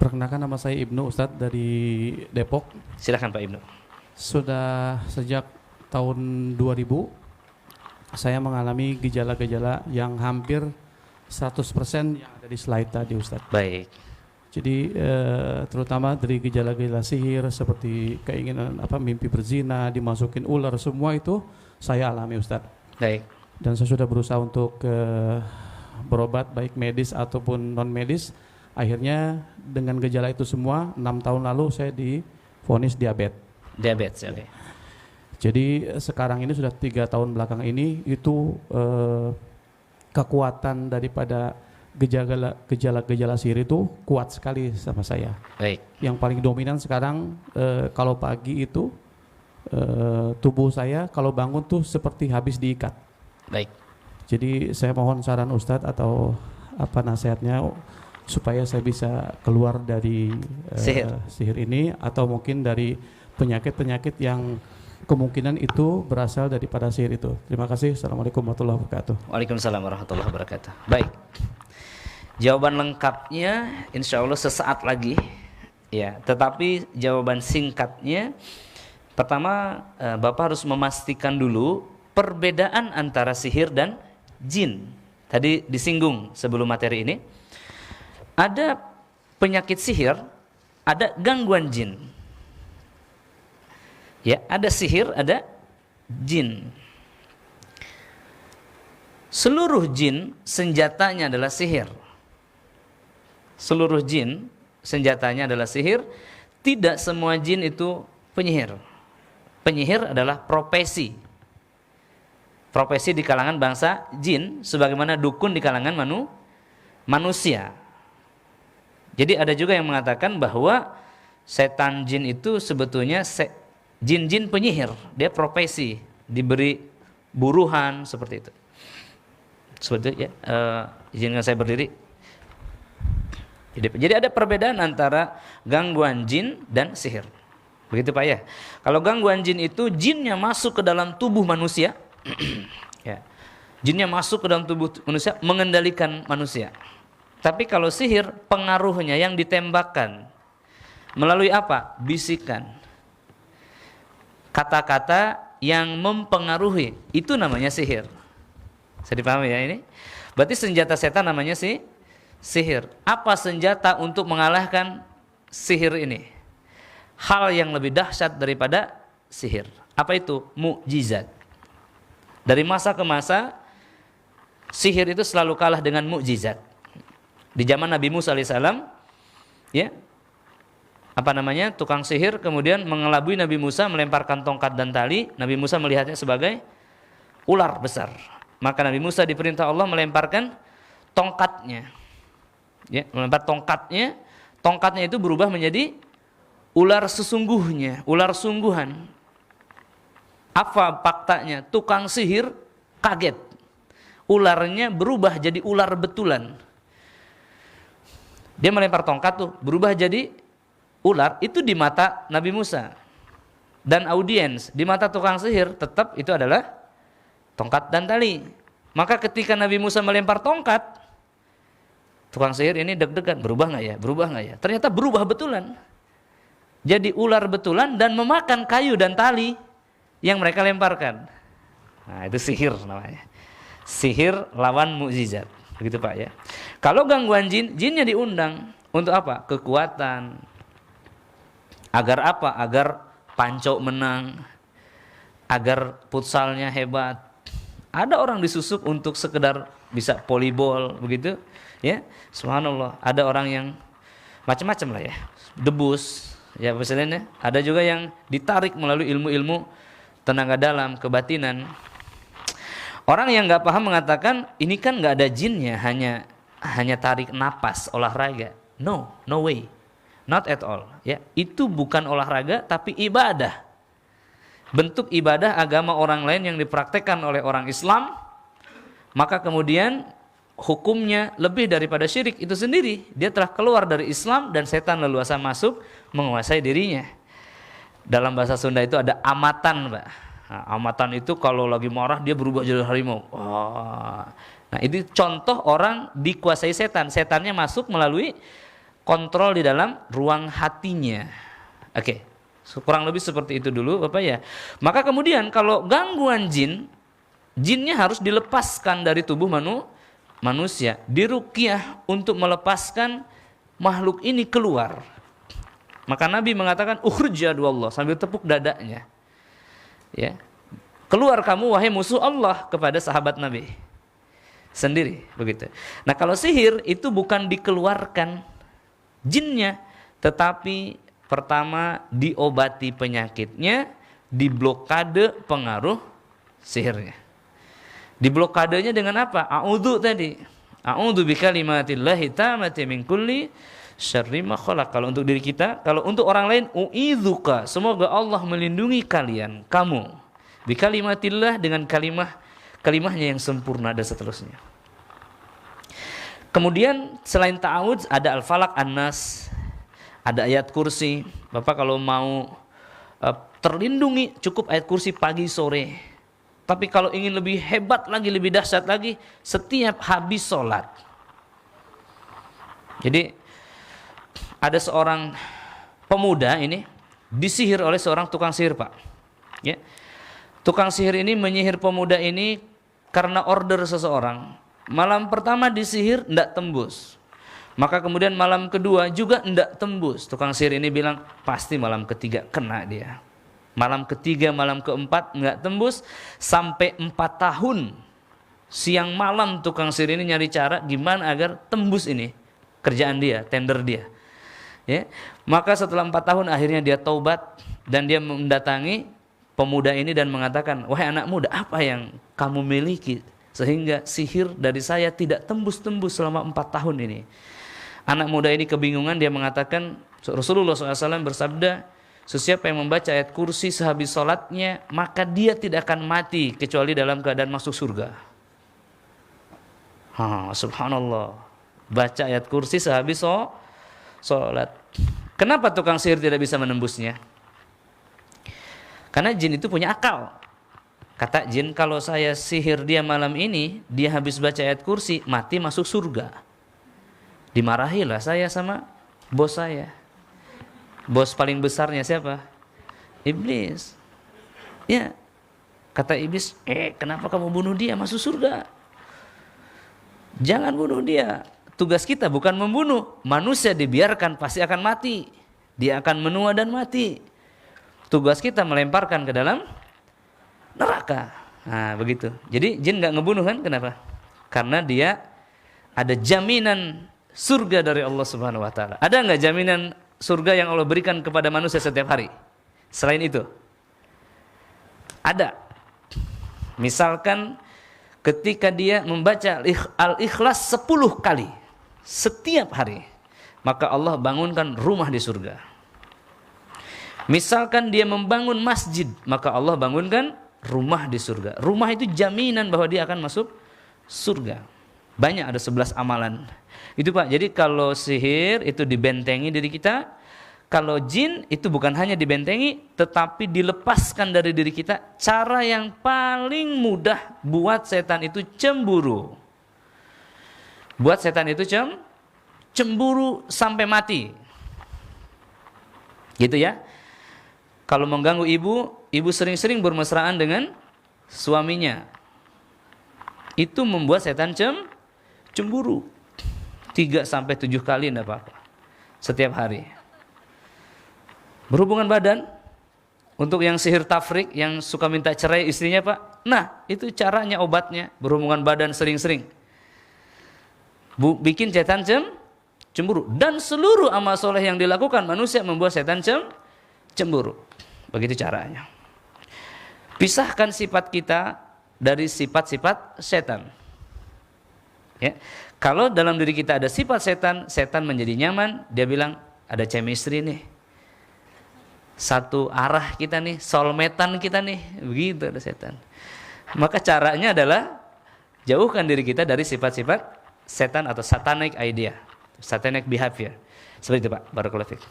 Perkenalkan, nama saya Ibnu, Ustadz dari Depok. Silakan Pak Ibnu. Sudah sejak tahun 2000 saya mengalami gejala-gejala yang hampir 100% yang ada di slide tadi, Ustadz. Baik. Jadi terutama dari gejala-gejala sihir seperti keinginan mimpi berzina, dimasukin ular, semua itu saya alami, Ustadz. Baik. Dan saya sudah berusaha untuk berobat baik medis ataupun non medis. Akhirnya dengan gejala itu semua 6 tahun lalu saya divonis diabetes. Diabetes, oke. Jadi sekarang ini sudah 3 tahun belakang ini itu kekuatan daripada gejala-gejala sihir itu kuat sekali sama saya. Baik. Yang paling dominan sekarang kalau pagi itu tubuh saya kalau bangun tuh seperti habis diikat. Baik. Jadi saya mohon saran Ustadz atau apa nasihatnya supaya saya bisa keluar dari sihir ini, atau mungkin dari penyakit-penyakit yang kemungkinan itu berasal daripada sihir itu. Terima kasih. Assalamualaikum warahmatullahi wabarakatuh. Waalaikumsalam warahmatullahi wabarakatuh. Baik. Jawaban lengkapnya insya Allah sesaat lagi. Ya, tetapi jawaban singkatnya, pertama Bapak harus memastikan dulu perbedaan antara sihir dan jin. Tadi disinggung sebelum materi ini. Ada penyakit sihir, ada gangguan jin. Ya, ada sihir, ada jin. Seluruh jin senjatanya adalah sihir. Seluruh jin senjatanya adalah sihir. Tidak semua jin itu penyihir. Penyihir adalah profesi. Profesi di kalangan bangsa jin, sebagaimana dukun di kalangan manusia. Jadi ada juga yang mengatakan bahwa setan jin itu sebetulnya jin-jin penyihir. Dia profesi, diberi buruhan seperti itu. Seperti itu ya. Izinkan saya berdiri. Jadi ada perbedaan antara gangguan jin dan sihir. Begitu Pak ya. Kalau gangguan jin itu jinnya masuk ke dalam tubuh manusia. Ya. Jinnya masuk ke dalam tubuh manusia, mengendalikan manusia. Tapi kalau sihir, pengaruhnya yang ditembakkan melalui apa? Bisikan, kata-kata yang mempengaruhi, itu namanya sihir. Saya dipahami ya ini? Berarti senjata setan namanya sihir. Apa senjata untuk mengalahkan sihir ini? Hal yang lebih dahsyat daripada sihir. Apa itu? Mukjizat. Dari masa ke masa, sihir itu selalu kalah dengan mukjizat. Di zaman Nabi Musa alaihissalam, ya, tukang sihir kemudian mengelabui Nabi Musa, melemparkan tongkat dan tali. Nabi Musa melihatnya sebagai ular besar. Maka Nabi Musa diperintah Allah melemparkan tongkatnya. Ya, melempar tongkatnya. Tongkatnya itu berubah menjadi ular sesungguhnya, ular sungguhan. Apa faktanya? Tukang sihir kaget. Ularnya berubah jadi ular betulan. Dia melempar tongkat tuh, berubah jadi ular, itu di mata Nabi Musa. Dan audiens, di mata tukang sihir, tetap itu adalah tongkat dan tali. Maka ketika Nabi Musa melempar tongkat, tukang sihir ini deg-degan, berubah nggak ya? Berubah nggak ya? Ternyata berubah betulan. Jadi ular betulan dan memakan kayu dan tali yang mereka lemparkan. Nah, itu sihir namanya. Sihir lawan mukjizat. Begitu Pak ya. Kalau gangguan jin, jinnya diundang untuk apa? Kekuatan. Agar apa? Agar pancok menang. Agar futsalnya hebat. Ada orang disusuk untuk sekedar bisa volleyball begitu, ya. Subhanallah. Ada orang yang macam-macam lah ya. Debus, ya misalnya. Ada juga yang ditarik melalui ilmu-ilmu tenaga dalam, kebatinan. Orang yang nggak paham mengatakan ini kan nggak ada jinnya, hanya tarik napas, olahraga. No way, not at all. Ya, itu bukan olahraga tapi ibadah. Bentuk ibadah agama orang lain yang dipraktekkan oleh orang Islam, maka kemudian hukumnya lebih daripada syirik itu sendiri. Dia telah keluar dari Islam dan setan leluasa masuk menguasai dirinya. Dalam bahasa Sunda itu ada amatan, Pak. Nah, amatan itu kalau lagi marah dia berubah jadi harimau. Nah, ini contoh orang dikuasai setan. Setannya masuk melalui kontrol di dalam ruang hatinya. Oke, kurang lebih seperti itu dulu Bapak ya. Maka kemudian kalau gangguan jin, jinnya harus dilepaskan dari tubuh manusia, diruqyah untuk melepaskan makhluk ini keluar. Maka Nabi mengatakan ukhruj Allah sambil tepuk dadanya. Ya. Keluar kamu wahai musuh Allah, kepada sahabat Nabi sendiri begitu. Nah, kalau sihir itu bukan dikeluarkan jinnya, tetapi pertama diobati penyakitnya, diblokade pengaruh sihirnya. Diblokadenya dengan apa? A'udzu tadi. A'udzu bikalimatillahi tammati min kulli syarri ma khalaq. Kalau untuk diri kita, kalau untuk orang lain, u'idzuka, semoga Allah melindungi kalian, kamu. Bikalimatillah, dengan kalimahnya yang sempurna, dan seterusnya. Kemudian selain ta'awudz ada al-falaq, an-nas, ada ayat kursi. Bapak kalau mau terlindungi cukup ayat kursi pagi sore. Tapi kalau ingin lebih hebat lagi, lebih dahsyat lagi, setiap habis sholat. Jadi ada seorang pemuda ini disihir oleh seorang tukang sihir, Pak. Ya. Tukang sihir ini menyihir pemuda ini karena order seseorang. Malam pertama disihir tidak tembus. Maka kemudian malam kedua juga tidak tembus. Tukang sihir ini bilang pasti malam ketiga kena dia. Malam ketiga, malam keempat nggak tembus, sampai 4 tahun. Siang malam tukang sihir ini nyari cara gimana agar tembus ini kerjaan dia, tender dia. Ya. Maka setelah 4 tahun akhirnya dia taubat dan dia mendatangi pemuda ini dan mengatakan, wahai anak muda, apa yang kamu miliki sehingga sihir dari saya tidak tembus-tembus selama 4 tahun ini? Anak muda ini kebingungan, dia mengatakan, Rasulullah SAW bersabda, sesiapa yang membaca ayat kursi sehabis sholatnya, maka dia tidak akan mati kecuali dalam keadaan masuk surga. Subhanallah. Baca ayat kursi sehabis sholat. Kenapa tukang sihir tidak bisa menembusnya? Karena jin itu punya akal. Kata jin, kalau saya sihir dia malam ini, dia habis baca ayat kursi, mati masuk surga. Dimarahilah saya sama bos saya. Bos paling besarnya siapa? Iblis. Ya. Kata iblis, kenapa kamu bunuh dia, masuk surga? Jangan bunuh dia. Tugas kita bukan membunuh. Manusia dibiarkan pasti akan mati. Dia akan menua dan mati. Tugas kita melemparkan ke dalam neraka. Nah, begitu. Jadi jin nggak ngebunuh kan? Kenapa? Karena dia ada jaminan surga dari Allah Subhanahu Wa Taala. Ada nggak jaminan surga yang Allah berikan kepada manusia setiap hari? Selain itu, ada. Misalkan ketika dia membaca Al-Ikhlas 10 kali setiap hari, maka Allah bangunkan rumah di surga. Misalkan dia membangun masjid, maka Allah bangunkan rumah di surga. Rumah itu jaminan bahwa dia akan masuk surga. Banyak, ada 11 amalan. Itu Pak, jadi kalau sihir itu dibentengi diri kita, kalau jin itu bukan hanya dibentengi, tetapi dilepaskan dari diri kita. Cara yang paling mudah buat setan itu cemburu. Buat setan itu cemburu sampai mati. Gitu ya. Kalau mengganggu ibu sering-sering bermesraan dengan suaminya. Itu membuat setan cemburu. 3-7 kali enggak apa-apa. Setiap hari. Berhubungan badan. Untuk yang sihir tafrik, yang suka minta cerai istrinya Pak. Nah, itu caranya, obatnya. Berhubungan badan sering-sering. Bikin setan cemburu. Dan seluruh amal soleh yang dilakukan manusia membuat setan cemburu. Begitu caranya. Pisahkan sifat kita dari sifat-sifat setan. Ya. Kalau dalam diri kita ada sifat setan, setan menjadi nyaman. Dia bilang ada chemistry nih, satu arah kita nih, soulmate-an kita nih. Begitu ada setan. Maka caranya adalah jauhkan diri kita dari sifat-sifat setan atau satanic idea, satanic behavior. Seperti itu Pak. Barakallahu fiik.